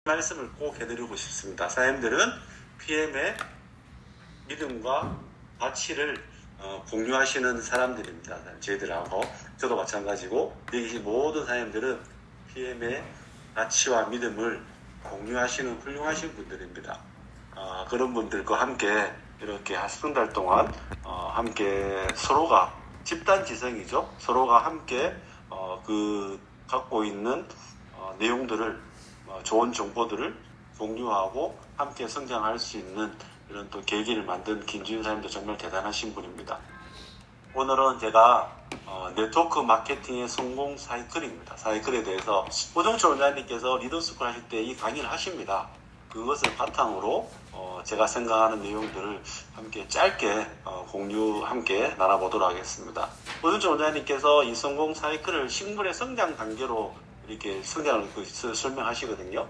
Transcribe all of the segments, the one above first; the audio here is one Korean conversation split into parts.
말씀을 꼭 해드리고 싶습니다. 사장님들은 PM의 믿음과 가치를 공유하시는 사람들입니다. 저희들하고 저도 마찬가지고 여기 계신 모든 사장님들은 PM의 가치와 믿음을 공유하시는 훌륭하신 분들입니다. 그런 분들과 함께 이렇게 한 3달 동안 함께 서로가 집단지성이죠. 서로가 함께 갖고 있는 내용들을 좋은 정보들을 공유하고 함께 성장할 수 있는 이런 또 계기를 만든 김지윤 사장님도 정말 대단하신 분입니다. 오늘은 제가 네트워크 마케팅의 성공 사이클입니다. 사이클에 대해서 오정철 원장님께서 리더스쿨 하실 때 이 강의를 하십니다. 그것을 바탕으로 제가 생각하는 내용들을 함께 짧게 함께 나눠보도록 하겠습니다. 오정철 원장님께서 이 성공 사이클을 식물의 성장 단계로 이렇게 성장을 설명하시거든요.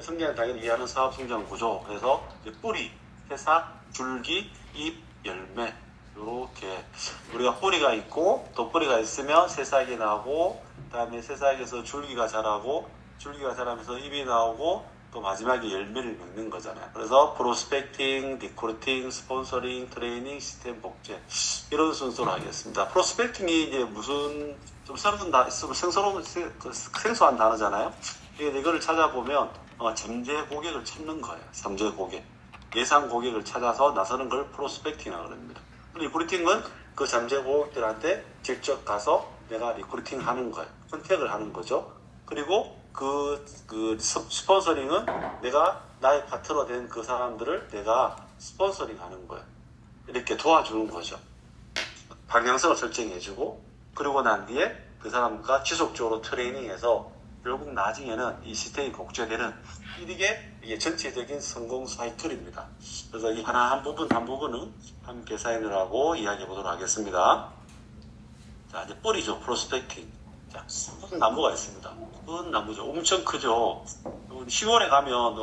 성장 단계를 이해하는 사업 성장 구조. 그래서 뿌리, 새싹, 줄기, 잎, 열매. 이렇게 우리가 뿌리가 있고 또 뿌리가 있으면 새싹이 나고 그다음에 새싹에서 줄기가 자라고 줄기가 자라면서 잎이 나오고 또 마지막에 열매를 맺는 거잖아요. 그래서 프로스펙팅, 리크루팅, 스폰서링, 트레이닝, 시스템 복제 이런 순서로 하겠습니다. 프로스펙팅이 이제 무슨 좀 생소한 단어잖아요. 이거를 찾아보면 잠재 고객을 찾는 거예요. 잠재 고객, 예상 고객을 찾아서 나서는 걸 프로스펙팅이라고 합니다. 리크루팅은 그 잠재 고객들한테 직접 가서 내가 리크루팅 하는 거예요. 컨택을 하는 거죠. 그리고 스폰서링은 내가 나의 파트너 된 그 사람들을 내가 스폰서링 하는 거예요. 이렇게 도와주는 거죠. 방향성을 설정해주고 그러고 난 뒤에 그 사람과 지속적으로 트레이닝해서 결국 나중에는 이 시스템이 복제되는 이게 전체적인 성공 사이클입니다. 그래서 이 한 부분은 함께 사인을 이야기해 보도록 하겠습니다. 자, 이제 뿌리죠. 프로스펙팅. 자, 큰 나무가 있습니다. 큰 나무죠. 엄청 크죠. 시골에 가면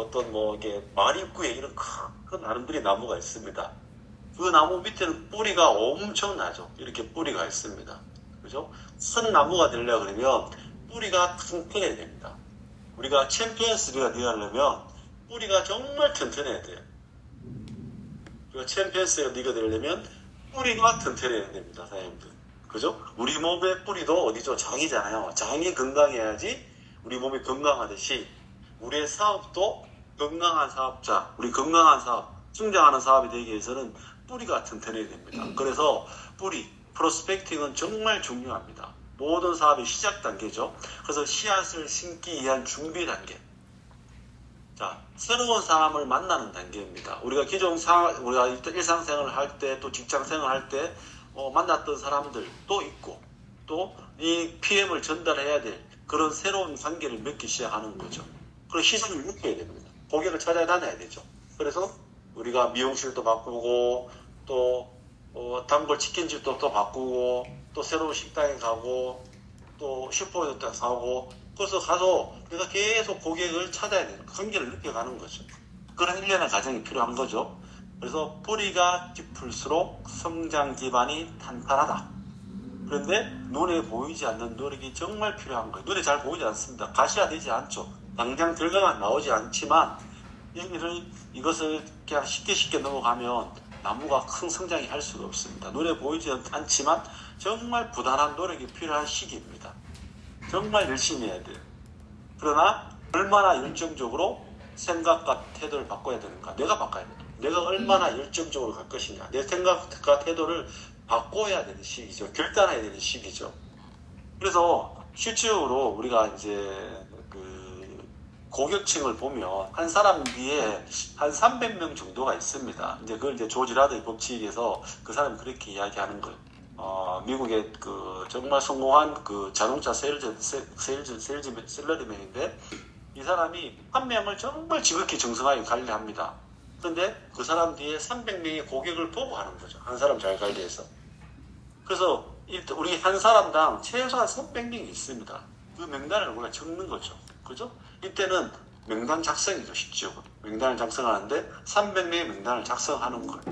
이게 마을 입구에 이런 큰 아름드리 나무가 있습니다. 그 나무 밑에는 뿌리가 엄청 나죠. 이렇게 뿌리가 있습니다. 그죠? 큰 나무가 되려고 그러면 뿌리가 튼튼해야 됩니다. 우리가 챔피언스가 되려면 뿌리가 정말 튼튼해야 돼요. 우리가 챔피언스 리가 되려면 뿌리가 튼튼해야 됩니다, 사장님들. 그죠? 우리 몸의 뿌리도 어디죠? 장이잖아요. 장이 건강해야지 우리 몸이 건강하듯이 우리의 사업도 건강한 사업자, 우리 건강한 사업, 성장하는 사업이 되기 위해서는 뿌리가 튼튼해야 됩니다. 그래서 프로스펙팅은 정말 중요합니다. 모든 사업의 시작 단계죠. 그래서 씨앗을 심기 위한 준비 단계. 자, 새로운 사람을 만나는 단계입니다. 우리가 우리가 일상생활을 할 때, 또 직장생활을 할 때, 만났던 사람들도 있고, 또 이 PM을 전달해야 될 그런 새로운 관계를 맺기 시작하는 거죠. 그런 시선을 느껴야 됩니다. 고객을 찾아다녀야 되죠. 그래서 우리가 미용실도 바꾸고, 또 단골 치킨집도 또 바꾸고 또 새로운 식당에 가고 또 슈퍼에도 가고 그래서 가서 내가 계속 고객을 찾아야 되는 관계를 느껴가는 거죠. 그런 일련의 과정이 필요한 거죠. 그래서 뿌리가 깊을수록 성장 기반이 탄탄하다. 그런데 눈에 보이지 않는 노력이 정말 필요한 거예요. 눈에 잘 보이지 않습니다. 가시화 되지 않죠. 당장 결과가 나오지 않지만 이것을 그냥 쉽게 넘어가면 나무가 큰 성장이 할 수가 없습니다. 눈에 보이지 않지만 정말 부단한 노력이 필요한 시기입니다. 정말 열심히 해야 돼요. 그러나 얼마나 열정적으로 생각과 태도를 바꿔야 되는가? 내가 바꿔야 돼요. 내가 얼마나 열정적으로 갈 것이냐? 내 생각과 태도를 바꿔야 되는 시기죠. 결단해야 되는 시기죠. 그래서 실질적으로 우리가 이제 고객층을 보면 한 사람 뒤에 한 300명 정도가 있습니다. 이제 그걸 이제 조지 라더의 법칙에서 그 사람이 그렇게 이야기하는 거예요. 미국의 정말 성공한 자동차 셀러리맨인데 이 사람이 한 명을 정말 지극히 정성하게 관리합니다. 그런데 그 사람 뒤에 300명의 고객을 보고 하는 거죠. 한 사람 잘 관리해서. 그래서 우리 한 사람당 최소한 300명이 있습니다. 그 명단을 우리가 적는 거죠. 그죠? 이때는 명단 작성이죠, 실제로. 명단을 작성하는데 300명의 명단을 작성하는 거예요.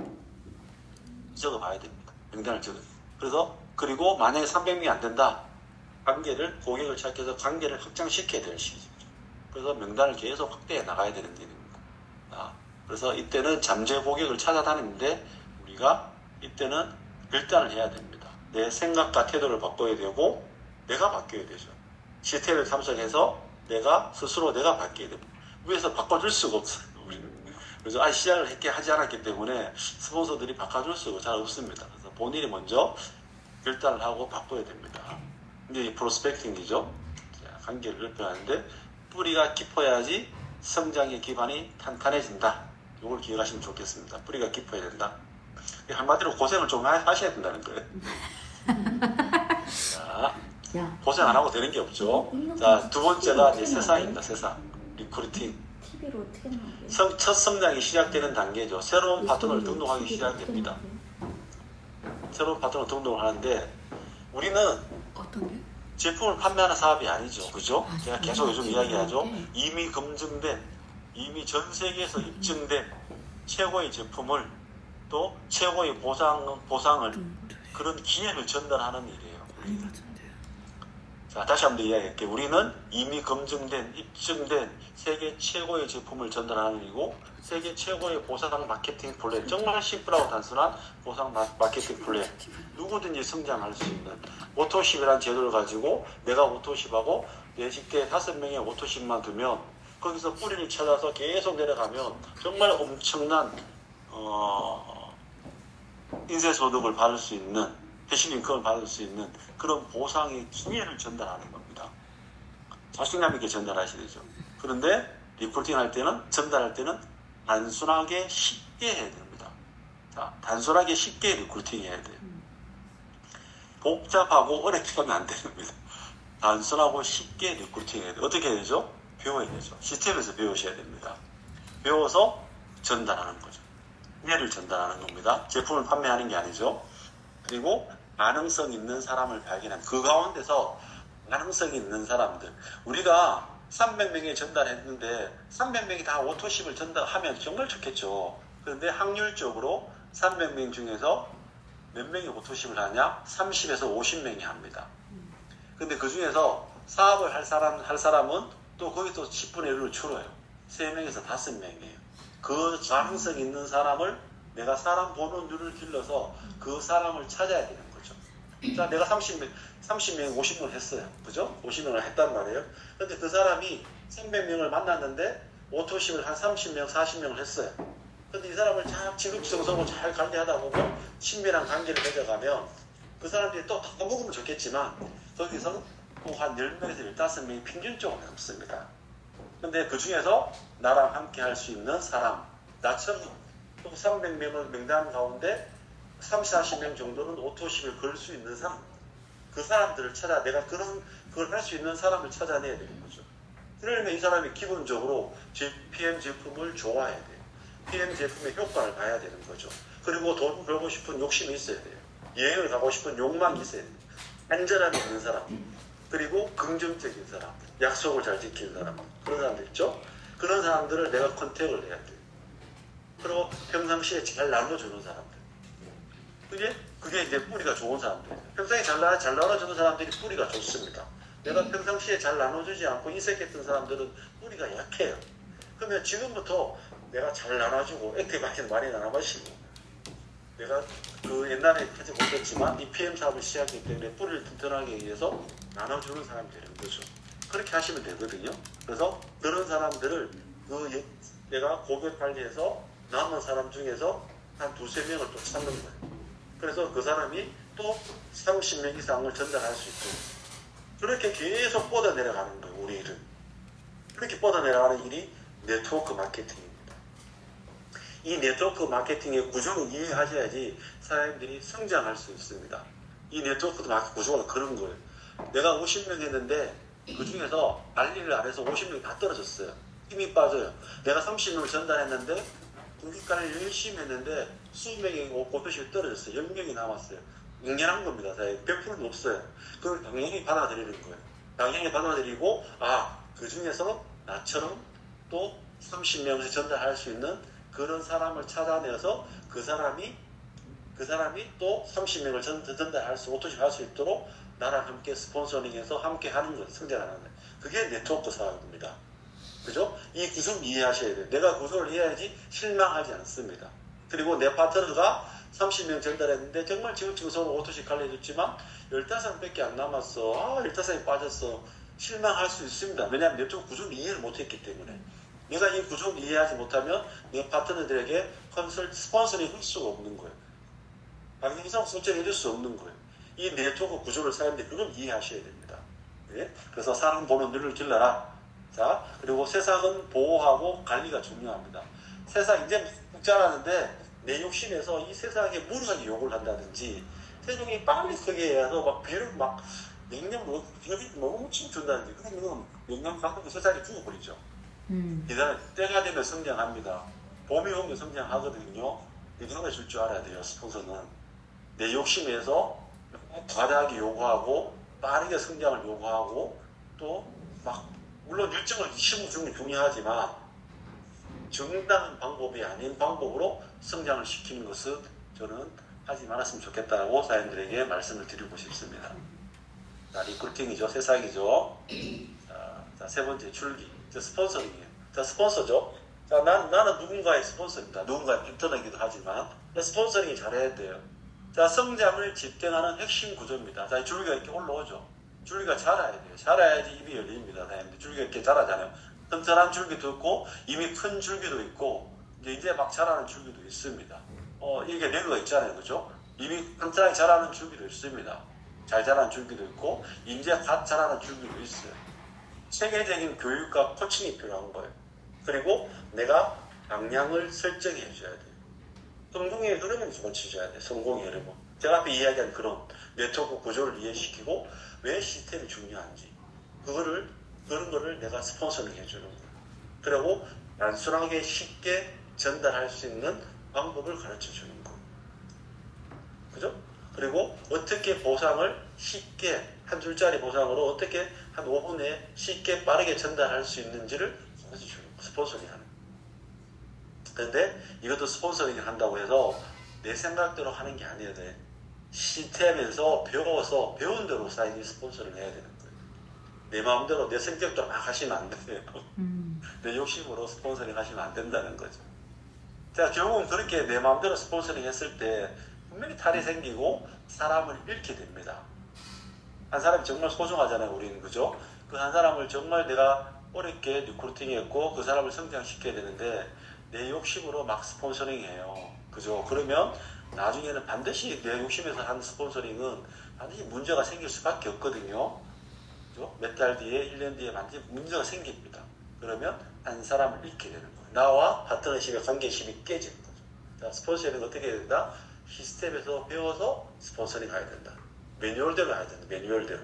적어봐야 됩니다. 명단을 적어요. 그리고 만약에 300명이 안 된다. 고객을 찾기 위해서 관계를 확장시켜야 될 시기죠. 그래서 명단을 계속 확대해 나가야 되는 일입니다. 그래서 이때는 잠재 고객을 찾아다니는데 우리가 이때는 결단을 해야 됩니다. 내 생각과 태도를 바꿔야 되고 내가 바뀌어야 되죠. 시스템에 참석해서 내가 스스로 내가 바뀌어야 됩니다. 위에서 바꿔줄 수가 없어요. 우리는. 그래서 시작을 했게 하지 않았기 때문에 스폰서들이 바꿔줄 수가 잘 없습니다. 그래서 본인이 먼저 결단을 하고 바꿔야 됩니다. 이제 이 프로스펙팅이죠. 관계를 넓혀가는데 뿌리가 깊어야지 성장의 기반이 탄탄해진다. 이걸 기억하시면 좋겠습니다. 뿌리가 깊어야 된다. 한마디로 고생을 좀 하셔야 된다는 거예요. 자, 고생 안 하고 되는 게 없죠. 자, 두 번째가 이제 세상입니다. 세상. 리크루팅. 첫 성장이 시작되는 단계죠. 새로운 파트너를 등록하기 시작됩니다. 새로운 파트너 등록을 하는데 우리는 제품을 판매하는 사업이 아니죠. 그죠? 제가 계속 요즘 이야기하죠. 이미 검증된, 이미 전 세계에서 입증된 최고의 제품을 또 최고의 보상을 그런 기회를 전달하는 일이에요. 자, 다시 한번 이야기할게요. 우리는 이미 검증된, 입증된 세계 최고의 제품을 전달하는 일이고 세계 최고의 보상 마케팅 플랫, 정말 심플하고 단순한 보상 마케팅 플랫, 누구든지 성장할 수 있는 오토십이라는 제도를 가지고 내가 오토십하고 내 직대에 5명의 오토십만 두면 거기서 뿌리를 찾아서 계속 내려가면 정말 엄청난 인쇄소득을 받을 수 있는, 패시브 인컴을 받을 수 있는 그런 보상의 기회를 전달하는 겁니다. 자신감 있게 전달하셔야 되죠. 그런데 리크루팅 할 때는, 전달할 때는 단순하게 쉽게 해야 됩니다. 자, 단순하게 쉽게 리크루팅 해야 돼요. 복잡하고 어렵게 하면 안 됩니다. 단순하고 쉽게 리크루팅 해야 돼요. 어떻게 해야 되죠? 배워야 되죠. 시스템에서 배우셔야 됩니다. 배워서 전달하는 거죠. 기회를 전달하는 겁니다. 제품을 판매하는 게 아니죠. 그리고 가능성 있는 사람을 발견하는, 그 가운데서 가능성이 있는 사람들, 우리가 300명에 전달했는데 300명이 다 오토십을 전달하면 정말 좋겠죠. 그런데 확률적으로 300명 중에서 몇 명이 오토십을 하냐? 30에서 50명이 합니다. 근데 그 중에서 사업을 할 사람은 또 거기서 10분의 1로 줄어요. 3명에서 5명이에요. 그 가능성 있는 사람을 내가 사람 보는 눈을 길러서 그 사람을 찾아야 되는 거죠. 자, 내가 30명, 50명을 했어요. 그죠? 50명을 했단 말이에요. 근데 그 사람이 300명을 만났는데 오토십을 한 30명, 40명을 했어요. 근데 이 사람을 잘 지극정성으로 잘 관리하다 보면 친밀한 관계를 맺어가면 그 사람들이 또 더 먹으면 좋겠지만 거기서 한 10명에서 15명이 평균적으로 남습니다. 근데 그 중에서 나랑 함께 할 수 있는 사람, 나처럼 또 300명을 명단 가운데 30, 40명 정도는 오토십을 걸 수 있는 사람, 그 사람들을 찾아, 내가 그걸 할 수 있는 사람을 찾아내야 되는 거죠. 그러면 이 사람이 기본적으로 PM 제품을 좋아해야 돼요. PM 제품의 효과를 봐야 되는 거죠. 그리고 돈 벌고 싶은 욕심이 있어야 돼요. 여행을 가고 싶은 욕망이 있어야 돼요. 안전함이 있는 사람, 그리고 긍정적인 사람, 약속을 잘 지키는 사람, 그런 사람들 있죠? 그런 사람들을 내가 컨택을 해야 돼요. 그리고 평상시에 잘 나눠주는 사람들. 그게 이제 뿌리가 좋은 사람들. 평상시에 잘 나눠주는 사람들이 뿌리가 좋습니다. 내가 평상시에 잘 나눠주지 않고 인색했던 사람들은 뿌리가 약해요. 그러면 지금부터 내가 잘 나눠주고 액티브 많이 나눠마시고 내가 그 옛날에 하지 못했지만 이 PM 사업을 시작했기 때문에 뿌리를 튼튼하게 위해서 나눠주는 사람이 되는 거죠. 그렇게 하시면 되거든요. 그래서 그런 사람들을 내가 고객 관리해서 남은 사람 중에서 한 2-3명을 또 찾는 거예요. 그래서 그 사람이 또 30명 이상을 전달할 수 있도록 그렇게 계속 뻗어 내려가는 거예요. 우리 일은. 그렇게 뻗어 내려가는 일이 네트워크 마케팅입니다. 이 네트워크 마케팅의 구조를 이해하셔야지 사람들이 성장할 수 있습니다. 이 네트워크 구조가 그런 거예요. 내가 50명 했는데 그 중에서 관리를 안 해서 50명이 다 떨어졌어요. 힘이 빠져요. 내가 30명을 전달했는데 공기관리를 열심히 했는데 수명이 오토십이 떨어졌어요. 10명이 남았어요. 당연한 겁니다. 100%는 없어요. 그걸 당연히 받아들이는 거예요. 당연히 받아들이고 그 중에서 나처럼 또 30명을 전달할 수 있는 그런 사람을 찾아내서 그 사람이 또 30명을 전달할 수, 오토십 할 수 있도록 나랑 함께 스폰서링해서 함께 하는 거예요. 성장하는 거예요. 그게 네트워크 사업입니다. 그죠? 이 구조를 이해하셔야 돼요. 내가 구조를 이해해야지 실망하지 않습니다. 그리고 내 파트너가 30명 전달했는데 정말 지긋지긋 오토씩 갈려줬지만 15명밖에 안 남았어. 15명이 빠졌어. 실망할 수 있습니다. 왜냐하면 내 쪽 구조를 이해를 못했기 때문에. 내가 이 구조를 이해하지 못하면 내 파트너들에게 스폰서링 할 수가 없는 거예요. 방향성 설정해 줄 수 없는 거예요. 이 네트워크 구조를 사람들이 그걸 이해하셔야 됩니다. 예? 그래서 사람 보는 눈을 길러라. 자, 그리고 세상은 보호하고 관리가 중요합니다. 세상 이제 묵 자라는데 내 욕심에서 이 세상에 무리하게 욕을 한다든지 세상이 빨리 크게 해서 막 비를 막 냉면 비를 너무 준다든지 그러면 영양 받고 세상이 죽어버리죠. 기다려 때가 되면 성장합니다. 봄이 오면 성장하거든요. 이거는 줄 줄 알아야 돼요. 스폰서는 내 욕심에서 과다하게 요구하고 빠르게 성장을 요구하고 또 막 물론 일정을 심어주는 게 중요하지만 정당한 방법이 아닌 방법으로 성장을 시키는 것은 저는 하지 말았으면 좋겠다고 사연들에게 말씀을 드리고 싶습니다. 자, 리크루팅이죠. 세상이죠. 자, 세 번째 줄기. 저 스폰서링이에요. 자, 스폰서죠. 자, 나는 누군가의 스폰서입니다. 누군가의 파트너이기도 하지만 스폰서링이 잘해야 돼요. 자, 성장을 집행하는 핵심 구조입니다. 자, 줄기가 이렇게 올라오죠. 줄기가 자라야 돼요. 자라야지 입이 열립니다. 줄기가 이렇게 자라잖아요. 튼튼한 줄기도 있고 이미 큰 줄기도 있고 이제 막 자라는 줄기도 있습니다. 이게 레그가 있잖아요. 그죠? 이미 튼튼하게 자라는 줄기도 있습니다. 잘 자라는 줄기도 있고 이제 갓 자라는 줄기도 있어요. 체계적인 교육과 코칭이 필요한 거예요. 그리고 내가 방향을 설정해 줘야 돼요. 성공의 흐름을 맞춰줘야 돼요. 성공의 흐름을. 제가 앞에 이야기한 그런 네트워크 구조를 이해시키고 왜 시스템이 중요한지 그런 거를 내가 스폰서링 해주는 거예요. 그리고 단순하게 쉽게 전달할 수 있는 방법을 가르쳐 주는 거예요. 그죠? 그리고 어떻게 보상을 쉽게 한 줄짜리 보상으로 어떻게 한 5분에 쉽게 빠르게 전달할 수 있는지를 가르쳐 주는 거예요. 스폰서링 하는 거예요. 그런데 이것도 스폰서링을 한다고 해서 내 생각대로 하는 게 아니어야 돼. 시스템에서 배워서 배운 대로 사인이 스폰서를 해야 되는 거예요. 내 마음대로 내 성격대로 막 하시면 안 돼요. 내 욕심으로 스폰서링 하시면 안 된다는 거죠. 자, 결국은 그렇게 내 마음대로 스폰서링 했을 때 분명히 탈이 생기고 사람을 잃게 됩니다. 한 사람이 정말 소중하잖아요, 우리는. 그죠? 그 한 사람을 정말 내가 어렵게 리크루팅했고 그 사람을 성장시켜야 되는데 내 욕심으로 막 스폰서링해요. 그죠? 그러면 나중에는 반드시 내 욕심에서 한 스폰서링은 반드시 문제가 생길 수밖에 없거든요. 그죠? 몇 달 뒤에, 1년 뒤에 반드시 문제가 생깁니다. 그러면 한 사람을 잃게 되는 거예요. 나와 파트너십의 관계심이 깨지는 거죠. 자, 스폰서링은 어떻게 해야 된다? 시스템에서 배워서 스폰서링 해야 된다. 매뉴얼대로 해야 된다. 매뉴얼대로.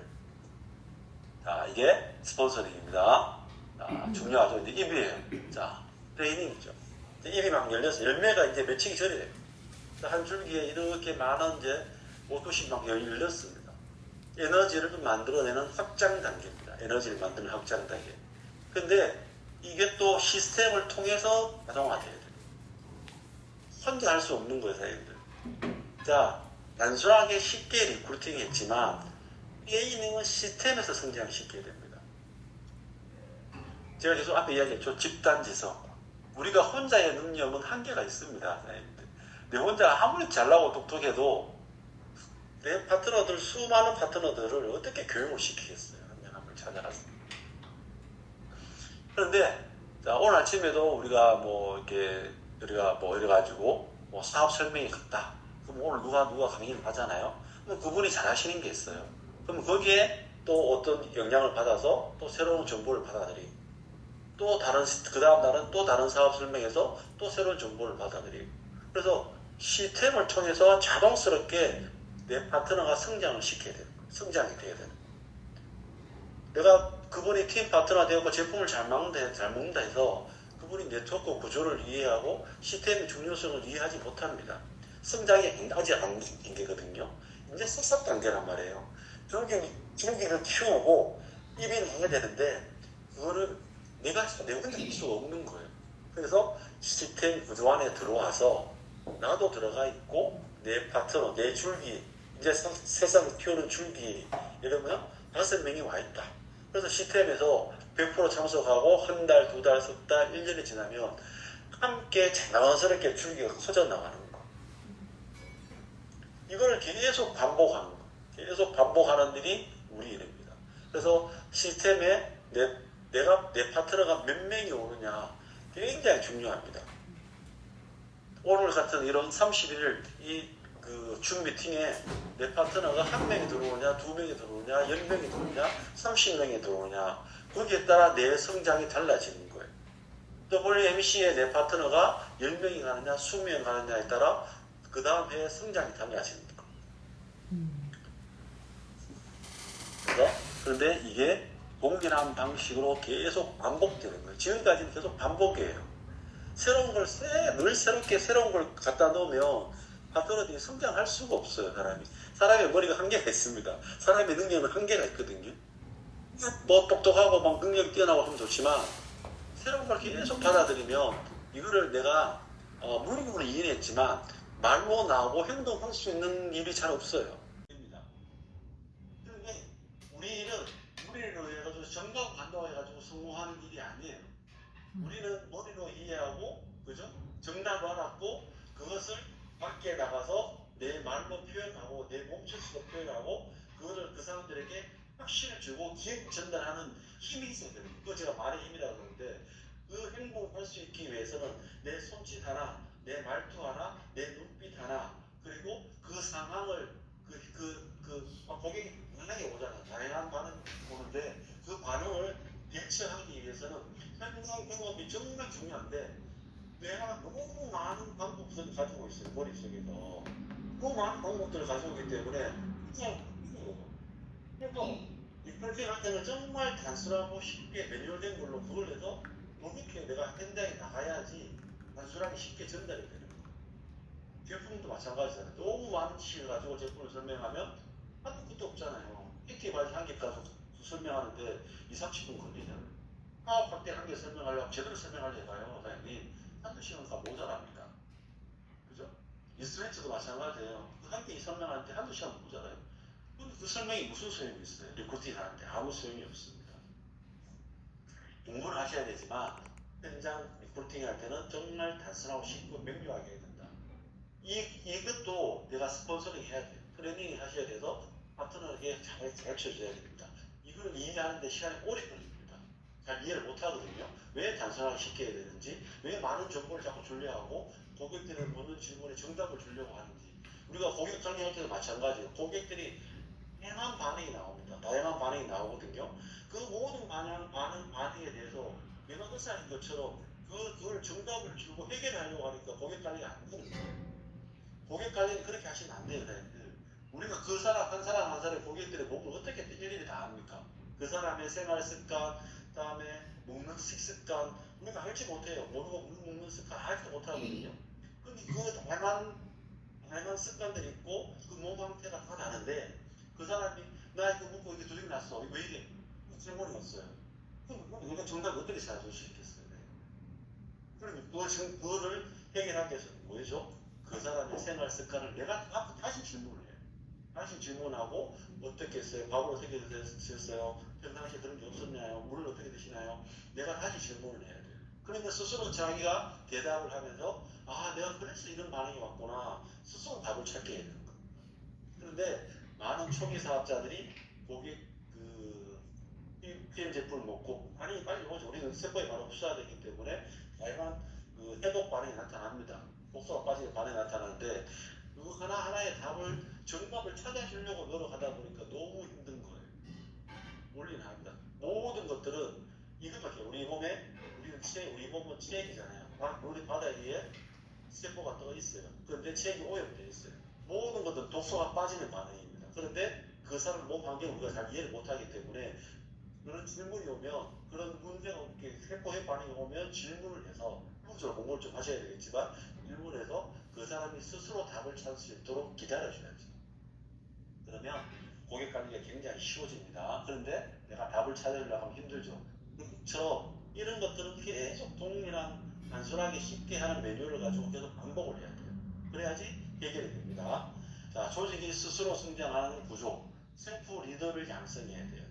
자, 이게 스폰서링입니다. 자, 중요하죠. 이제 입이에요. 자, 트레이닝이죠. 입이 막 열려서 열매가 이제 맺히기 전에 한 줄기에 이렇게 많은 이제 옷도시 막 열렸습니다. 에너지를 만들어내는 확장 단계입니다. 에너지를 만드는 확장 단계. 근데 이게 또 시스템을 통해서 자동화돼야 돼요. 혼자 할 수 없는 거예요, 사장님들. 자, 단순하게 쉽게 리크루팅 했지만 A님은 시스템에서 성장시켜야 됩니다. 제가 계속 앞에 이야기했죠. 집단지성. 우리가 혼자의 능력은 한계가 있습니다, 사장님들. 내 혼자 아무리 잘나고 똑똑해도 내 파트너들, 수많은 파트너들을 어떻게 교육을 시키겠어요? 한 명 한 명 찾아가서. 그런데, 자, 오늘 아침에도 우리가 이래가지고, 사업 설명이 갔다. 그럼 오늘 누가 강의를 하잖아요? 그럼 그분이 잘하시는 게 있어요. 그럼 거기에 또 어떤 영향을 받아서 또 새로운 정보를 받아들이고, 또 그 다음 날은 또 다른 사업 설명에서 또 새로운 정보를 받아들이고. 그래서 시스템을 통해서 자동스럽게 내 파트너가 성장을 시켜야 돼요. 성장이 돼야 되는. 내가 그분이 팀 파트너가 되었고 제품을 잘 먹는다 해서 그분이 네트워크 구조를 이해하고 시스템의 중요성을 이해하지 못합니다. 성장이 아직 안 된 단계거든요. 이제 석삭 단계란 말이에요. 줄기를 키우고 입이 나야 되는데 그거를 내가 혼자 할 수가 없는 거예요. 그래서 시스템 구조 안에 들어와서 나도 들어가 있고 내 파트너, 내 줄기, 이제 세상을 키우는 줄기 이러면 5명이 와 있다. 그래서 시스템에서 100% 참석하고 한 달, 두 달, 석 달, 1년이 지나면 함께 자연스럽게 줄기가 커져나가는 거. 이걸 계속 반복하는 거. 계속 반복하는 일이 우리 일입니다. 그래서 시스템에 내 파트너가 몇 명이 오느냐 굉장히 중요합니다. 오늘 같은 이런 31일 줌 미팅에 내 파트너가 한 명이 들어오냐, 두 명이 들어오냐, 10명이 들어오냐, 30명이 들어오냐, 거기에 따라 내 성장이 달라지는 거예요. WMC에 내 파트너가 10명이 가느냐, 20명이 가느냐에 따라 그 다음 해에 성장이 달라지는 거예요. 그런데 이게 동일한 방식으로 계속 반복되는 거예요. 지금까지는 계속 반복이에요. 새로운 걸 늘 새롭게 새로운 걸 갖다 놓으면 파트너들이 성장할 수가 없어요. 사람의 머리가 한계가 있습니다. 사람의 능력은 한계가 있거든요. 뭐 똑똑하고 막 능력이 뛰어나고 하면 좋지만 새로운 걸 계속 받아들이면 이거를 내가 물리적으로 이해했지만 말로 나오고 행동할 수 있는 일이 잘 없어요. 그런데 우리 일은 무리로 해가지고 정답 간다해가지고 성공하는 일이 아니에요. 우리는 머리로 이해하고, 그죠? 정답을 알았고, 그것을 밖에 나가서 내 말로 표현하고, 내 몸짓으로 표현하고, 그거를 그 사람들에게 확신을 주고 기획 전달하는 힘이 있어야 돼요. 그거 제가 말의 힘이라고 그러는데, 그 행복을 할 수 있기 위해서는 내 손짓 하나, 내 말투 하나, 내 눈빛 하나, 그리고 그 상황을, 고객이 다양하게 오잖아요. 다양한 반응이 오는데, 그 반응을 대처하기 위해서는 현장 경험이 정말 중요한데, 내가 너무 많은 방법들을 가지고 있어요. 머릿속에서. 너무 많은 방법들을 가지고 있기 때문에 그냥 리플팅 때는 정말 단순하고 쉽게 매뉴얼된 걸로 그걸 해서 이렇게 내가 현장에 나가야지 단순하게 쉽게 전달이 되는 거예요. 제품도 마찬가지잖아요. 너무 많은 지식을 가지고 제품을 설명하면 한도 끝도 없잖아요. 이렇게 많이 한 개 가지고 설명하는데 20-30분 걸리잖아요. 파워할 때 한 개 설명하려고 제대로 설명하려고 해봐요. 사장님 한두 시간가 모자랍니다. 그죠? 인스트루멘트도 마찬가지예요. 한 개 설명하는데 한두 시간 모자라요. 근데 그 설명이 무슨 소용이 있어요? 리크루팅 하는데 아무 소용이 없습니다. 공부를 하셔야 되지만 현장 리크루팅 할 때는 정말 단순하고 쉽고 명료하게 해야 된다. 이것도 내가 스폰서링 해야 돼요. 트레이닝 하셔야 돼서 파트너에게 잘 가르쳐줘야 됩니다. 이걸 이해하는데 시간이 오래 걸립니다. 잘 이해를 못 하거든요. 왜 단순하게 쉽게 해야 되는지, 왜 많은 정보를 자꾸 주려고 하고, 고객들이 묻는 질문에 정답을 주려고 하는지. 우리가 고객 관리할 때도 마찬가지예요. 고객들이 다양한 반응이 나옵니다. 다양한 반응이 나오거든요. 그 모든 반응에 대해서 메가더사인 것처럼 그걸 정답을 주고 해결하려고 하니까 고객 관리가 안 되는 거예요. 고객 관리는 그렇게 하시면 안 돼요. 우리가 그 사람 한 사람 고객들의 몸을 어떻게 일일이 다 압니까? 그 사람의 생활 습관, 그다음에 먹는 식습관 우리가 알지 못해요. 모르고 먹는 습관 알지 못하거든요. 근데 그 다양한 습관들이 있고 그 몸 상태가 다 다른데 그 사람이 나 이거 먹고 이게 두드려 났어. 왜 이래? 질문이 왔어요. 그럼 우리가 정답을 어떻게 찾아줄 수 있겠어요? 그럼 그거를 해결하기 위해서는 뭐죠? 그 사람의 생활 습관을 내가 다시 질문을 해요. 다시 질문하고 어떻게 했어요? 밥을 어떻게 드셨어요? 평상시에 그런 게 없었나요? 물을 어떻게 드시나요? 내가 다시 질문을 해야 돼요. 그러니까 스스로 자기가 대답을 하면서 아 내가 그래서 이런 반응이 왔구나 스스로 답을 찾게 해야 되는 거예요. 그런데 많은 초기 사업자들이 고객 PM 제품을 먹고 반응이 빨리 오죠. 우리는 세포에 바로 흡수되기 때문에 다양한 해독 반응이 나타납니다. 독소가 빠지는 반응이 나타나는데 그 하나하나의 정답을 찾아주려고 노력하다 보니까 너무 힘든 거예요. 원리는 합니다. 모든 것들은 이것밖에 우리 몸은 체액이잖아요. 우리 바다 위에 세포가 떠 있어요. 그런데 체액이 오염되어 있어요. 모든 것들은 독소가 빠지는 반응입니다. 그런데 그 사람 몸 환경을 우리가 잘 이해를 못하기 때문에 그런 질문이 오면 그런 문제가 세포의 반응이 오면 질문을 해서 부분적으로 공부를 좀 하셔야 되겠지만 질문을 해서 그 사람이 스스로 답을 찾을 수 있도록 기다려줘야죠. 그러면 고객 관리가 굉장히 쉬워집니다. 그런데 내가 답을 찾으려고 하면 힘들죠. 그렇죠. 이런 것들은 계속 동일한 단순하게 쉽게 하는 매뉴얼을 가지고 계속 반복을 해야 돼요. 그래야지 해결이 됩니다. 자, 조직이 스스로 성장하는 구조, 셀프 리더를 양성해야 돼요.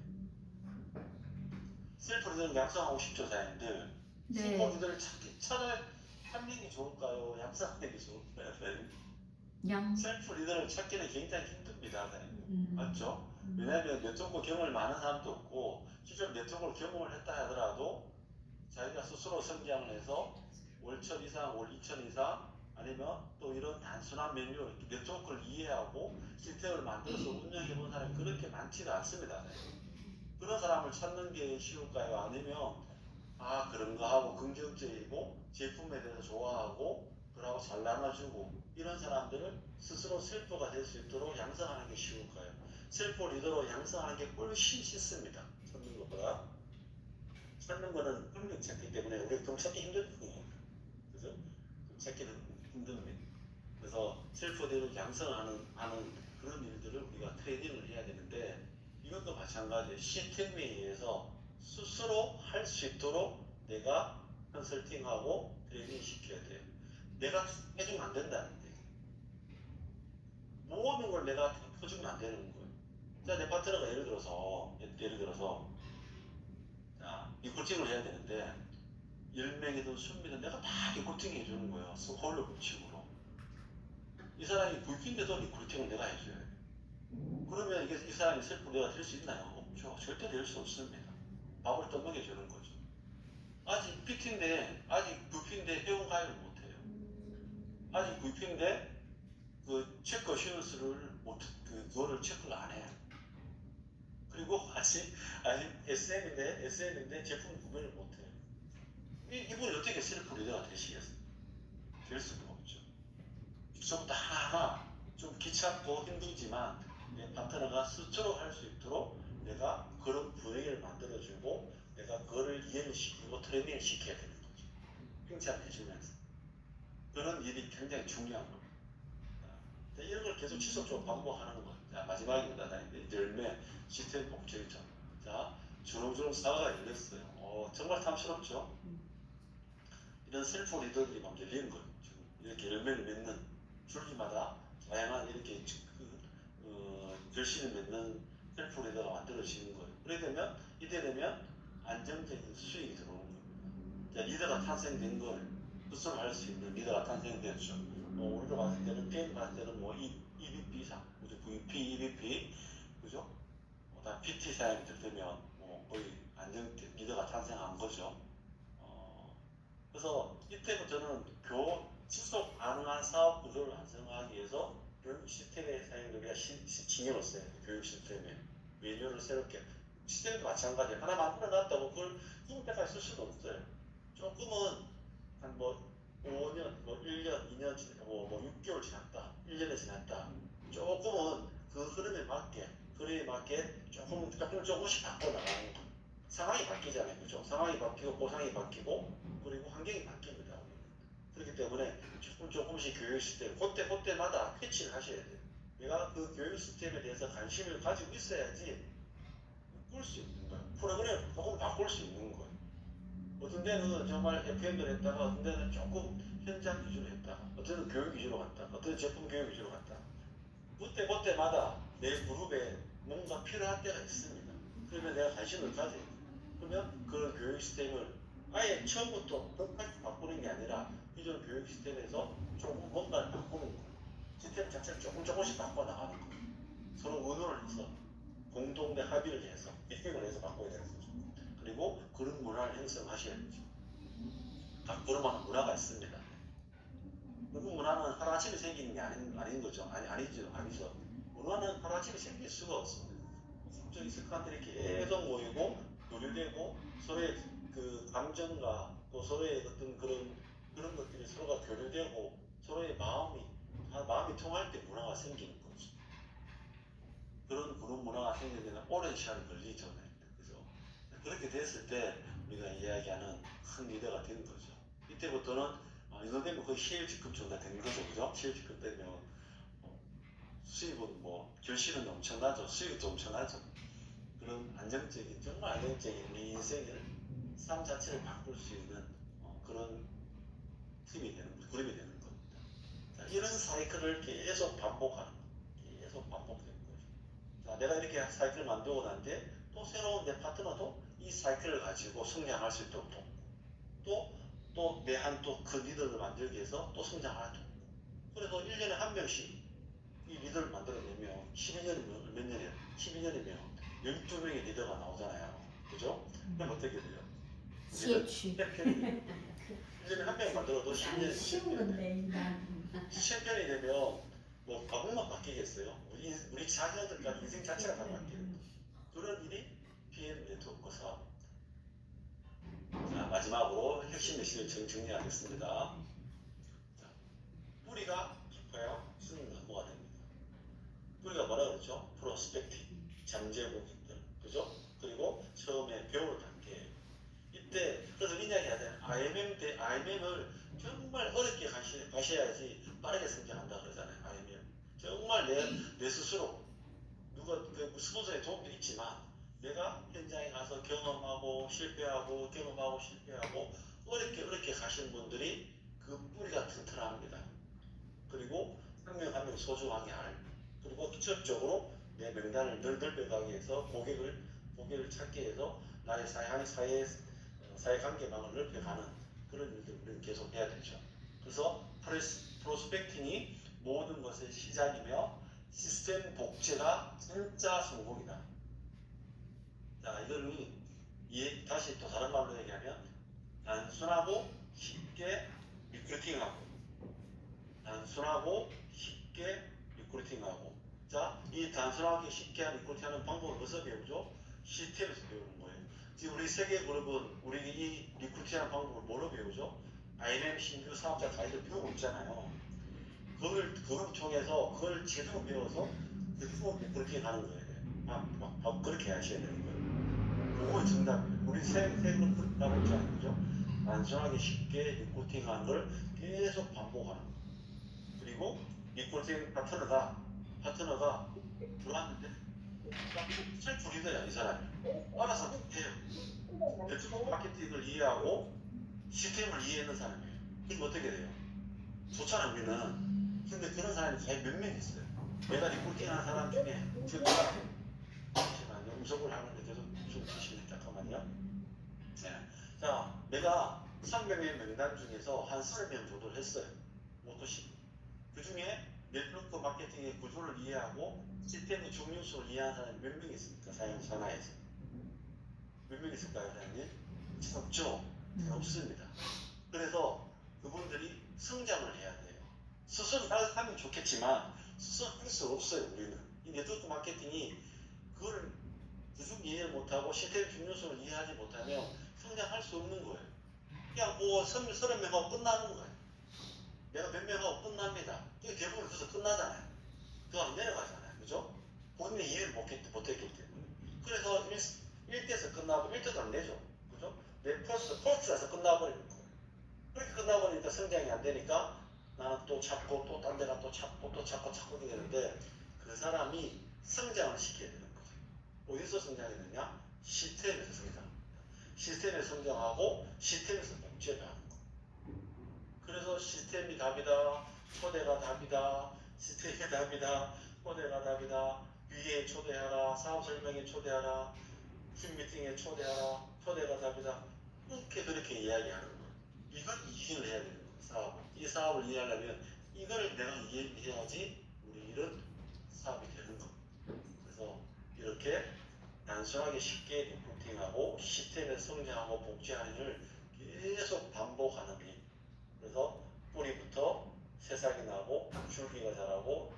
셀프 리더를 양성하고 싶죠, 사장님들. 네. 셀프 리더를 찾는 게 좋을까요? 양성하는 게 좋을까요, 사장님? 셀프 리더를 찾기는 굉장히 힘듭니다, 사장님. 맞죠? 왜냐하면 네트워크 경험을 많은 사람도 없고, 실제로 네트워크 경험을 했다 하더라도 자기가 스스로 성장을 해서 월 1,000 이상, 월 2,000 이상, 아니면 또 이런 단순한 메뉴, 네트워크를 이해하고 시스템을 만들어서 운영해본 사람이 그렇게 많지가 않습니다. 그런 사람을 찾는 게 쉬울까요? 아니면 그런가 하고 긍정적이고 제품에 대해서 좋아하고 그러고 잘 나눠주고 이런 사람들을 스스로 셀프가 될 수 있도록 양성하는 게 쉬울까요? 셀프 리더로 양성하는 게 훨씬 쉽습니다. 찾는 것보다. 찾는 거는 능력 찾기 때문에 우리가 좀 찾기 힘들거든요. 그죠? 좀 찾기는 힘듭니다. 그래서 셀프 리더를 양성하는 그런 일들을 우리가 트레이닝을 해야 되는데 이것도 마찬가지예요. 시스템에 의해서 스스로 할 수 있도록 내가 컨설팅하고 트레이닝 시켜야 돼요. 내가 해주면 안 된다는 거예요. 모든 걸 내가 해주면 안 되는 거예요. 자, 내 파트너가 예를 들어서 자, 리코팅을 해야 되는데 10명이든 20명이든 내가 다 리코팅 해주는 거예요. 홀로 법칙으로. 이 사람이 불핀데도 리코팅을 내가 해줘야 돼요. 그러면 이게 이 사람이 셀프 리더가 될 수 있나요? 없죠. 절대 될 수 없습니다. 밥을 떠먹여주는 거죠. 아직 PT인데, 아직 VP인데 회원 가입을 못해요. 아직 VP인데, 그 체크 어시런스를 그거를 체크를 안 해요. 그리고 아직 SM인데 제품 구매를 못해요. 이분이 어떻게 셀프 리더가 되시겠어요? 될 수가 없죠. 이쪽부터 하나하나 좀 귀찮고 힘들지만 내 파트너가 스스로 할 수 있도록 내가 그런 분위기를 만들어주고 내가 그거를 이해를 시키고 트레이닝을 시켜야 되는 거죠. 칭찬해주면서. 그런 일이 굉장히 중요한 겁니다. 이런 걸 계속 지속적으로 반복하는 거예요. 자, 마지막입니다. 열매 시스템 복제죠. 자, 주렁주렁 사과가 열렸어요. 정말 탐스럽죠? 이런 셀프 리더들이 막 열리는 거예요. 지금 이렇게 열매를 맺는 줄기마다 다양한 이렇게 결실을 맺는 셀프 리더가 만들어지는 거예요. 이때 되면 안정적인 수익이 들어오는 거예요. 자, 리더가 탄생된 걸 스스로 할 수 있는 리더가 탄생되었죠. 우리가 봤을 때는 게임 봤을 때는 EVP 이상, 그죠? VP, EVP, 그죠? 다 PT 사양이 되면 거의 안정된 리더가 탄생한 거죠. 그래서 이때부터는 지속 가능한 사업 구조를 완성하기 위해서 교육 시스템의 사용을 우리가 신경을 써야 돼요. 교육 시스템에. 메뉴를 새롭게. 시스템도 마찬가지예요. 하나 만들어 놨다고 그걸 죽을 때까지 쓸 수도 없어요. 조금은 한 5년, 1년, 2년, 6개월 지났다. 1년이 지났다. 조금은 그 흐름에 맞게 조금씩 바꿔 나가는 거예요. 상황이 바뀌잖아요. 그죠? 상황이 바뀌고 보상이 바뀌고 그리고 환경이 바뀝니다. 그렇기 때문에 조금씩 교육 시스템 그때마다 패치를 하셔야 돼요. 내가 그 교육 시스템에 대해서 관심을 가지고 있어야지 바꿀 수 있는 거예요. 프로그램을 조금 바꿀 수 있는 거예요. 어떤 데는 정말 FM을 했다가 어떤 데는 조금 현장 위주로 했다가 어떤 데는 교육 위주로 갔다가 어떤 데는 제품 교육 위주로 갔다가 그때마다 내 그룹에 뭔가 필요한 때가 있습니다. 그러면 내가 관심을 가져야 돼요. 그러면 그런 교육 시스템을 아예 처음부터 끝까지 바꾸는 게 아니라 기존 교육 시스템에서 조금 뭔가를 바꾸는 거예요. 시스템 자체를 조금씩 바꿔나가는 거예요. 서로 의논을 해서 공동의 합의를 해서 미팅을 해서 바꿔야 되는 거죠. 그리고 그런 문화를 형성하셔야 되죠. 각 그룹마다 문화가 있습니다. 그 문화는 하루아침에 생기는 게 아닌 거죠. 아니죠. 문화는 하루아침에 생길 수가 없습니다. 성적인 습관들이 계속 모이고 교류되고 서로의 그 감정과 또 서로의 어떤 그런 것들이 서로가 교류되고 서로의 마음이 통할 때 문화가 생기는 거죠. 그런 문화가 생기려면 오랜 시간이 걸리죠. 그죠? 그렇게 됐을 때 우리가 이야기하는 큰 리더가 된 거죠. 이때부터는 이 정도 되면 거의 시일직급 정도 된 거죠. 그죠? 시일직급 되면 수입은 결실은 엄청나죠. 수익도 엄청나죠. 그런 정말 안정적인 우리 인생을 삶 자체를 바꿀 수 있는 그런 그룹이 되는 겁니다. 자, 이런 사이클을 계속 반복되는 거죠. 자, 내가 이렇게 사이클을 만들고 난 뒤에 또 새로운 내 파트너도 이 사이클을 가지고 성장할 수 있도록 돕고 또 내한 또 그 리더를 만들기 위해서 또 성장하도록 돕고 그래서 1년에 한 명씩 이 리더를 만들어내면 12년이면 몇 년이에요? 12년이면 12명의 리더가 나오잖아요. 그죠? 그럼 어떻게 돼요? 시혜취. 1년에 한 명 만들어도 12년이 쉬운 건데 난. 챔피언이 되면 뭐 과목만 바뀌겠어요? 우리 자녀들까지 인생 자체가 다 바뀌는 거예요. 그런 일이 PM 네트워크 사업. 자, 마지막으로 핵심 메시지를 정리하겠습니다. 자, 뿌리가 깊어야 수는 넘어가 됩니다. 뿌리가 뭐라 그랬죠? 프로스펙팅, 잠재 고객들, 그죠? 그리고 처음에 배울 단계. 이때 그래서 이야기 하잖아요. IMM을 정말 어렵게 가셔야지 빠르게 성장한다 그러잖아요. IMM. 정말 내 스스로 누가 그 스폰서의 도움도 있지만 내가 현장에 가서 경험하고 실패하고 경험하고 실패하고 어렵게 가시는 분들이 그 뿌리가 튼튼합니다. 그리고 한 명 한 명 소중하게 알. 그리고 기초적으로 내 명단을 넓혀가기 위해서 고객을 찾기 위해서 나의 사회관계망을 넓혀가는 그런 일들을 우리는 계속 해야 되죠. 그래서 프로스펙팅이 모든 것의 시작이며 시스템 복제가 진짜 성공이다. 자, 이거를 다시 또 다른 말로 얘기하면 단순하고 쉽게 리크루팅하고 단순하고 쉽게 리크루팅하고 자, 이 단순하게 쉽게 리크루팅하는 방법을 어디서 배우죠? 시스템에서 배우는 거예요. 지금 우리 세계그룹은 우리 이 리크루팅하는 방법을 뭐로 배우죠? IMM 신규 사업자 가이드 배우고 있잖아요. 그걸 통해서 그걸 제대로 배워서 그대로 리크루팅 하는 거예요. 그렇게 하셔야 되는 거예요. 그거 정답이에요. 우리 세계그룹 그렇다고 있잖아요. 그죠? 단순하게 쉽게 리크루팅하는 걸 계속 반복하는 거예요. 그리고 리크루팅 파트너가 들어왔는데 셀프 리더야 이 사람이 알아서 해요. 네트워크 마케팅을 이해하고 시스템을 이해하는 사람이에요. 그럼 어떻게 돼요? 좋잖아 우리는. 근데 그런 사람이 잘 몇 명 있어요. 내가 리크루팅하는 사람 중에 잠시만요. 음성을 하는데 계속 좀 주시면 잠깐만요. 네. 자, 내가 300명 명단 중에서 한 30명 정도를 했어요. 모토십. 그 중에 네트워크 마케팅의 구조를 이해하고 시스템의 중요성을 이해하는 사람이 몇 명 있습니까? 사용 산하에서. 몇 명 있을까요, 사장님? 없죠? 없습니다. 그래서 그분들이 성장을 해야 돼요. 스스로 하면 좋겠지만 스스로 할 수 없어요, 우리는. 이 네트워크 마케팅이 그걸 구조 이해를 못하고 시스템 중요성을 이해하지 못하면 성장할 수 없는 거예요. 그냥 뭐 30명 하고 끝나는 거예요. 내가 몇 명하고 끝납니다. 그게 대부분 그래서 끝나잖아요. 그거 안 내려가잖아요. 그죠? 본인이 이해를 못했기 때문에. 그래서 1대에서 끝나고 1대도 안 내죠. 그죠? 내 펄스에서 끝나버리는 거예요. 그렇게 끝나버리니까 성장이 안 되니까 나는 또 찾고 또 딴 데가 또 찾고 또 찾고 되는데 그 사람이 성장을 시켜야 되는 거예요. 어디서 성장이 되냐? 시스템에서 성장합니다. 시스템에서 성장하고 시스템에서 복제를 하는 거예요. 그래서 시스템이 답이다, 초대가 답이다, 시스템이 답이다, 초대가 답이다, 위에 초대하라, 사업 설명에 초대하라, 팀 미팅에 초대하라, 초대가 답이다. 그렇게 이야기하는 거예요. 이걸 이해를 해야 되는 거예요, 사업을. 이 사업을 이해하려면 이걸 내가 이해해야지 우리 일은 사업이 되는 거예요. 그래서 이렇게 단순하게 쉽게 리포팅하고 시스템에 성장하고 복제하는 일을 계속 반복하는 일. 그래서 뿌리부터 새싹이 나고 줄기가 자라고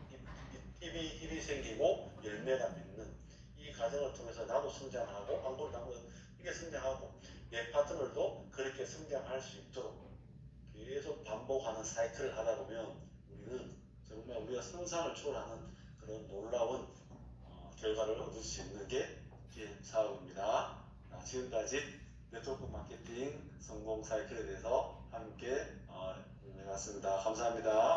잎이 생기고 열매가 맺는 이 과정을 통해서 나도 성장하고 광고를 담고 이게 성장하고 내 파트너도 그렇게 성장할 수 있도록 계속 반복하는 사이클을 하다 보면 우리는 정말 우리가 상상을 초월하는 그런 놀라운 결과를 얻을 수 있는 게 PM 사업입니다. 지금까지 네트워크 마케팅 성공 사이클에 대해서 함께 해봤습니다. 감사합니다.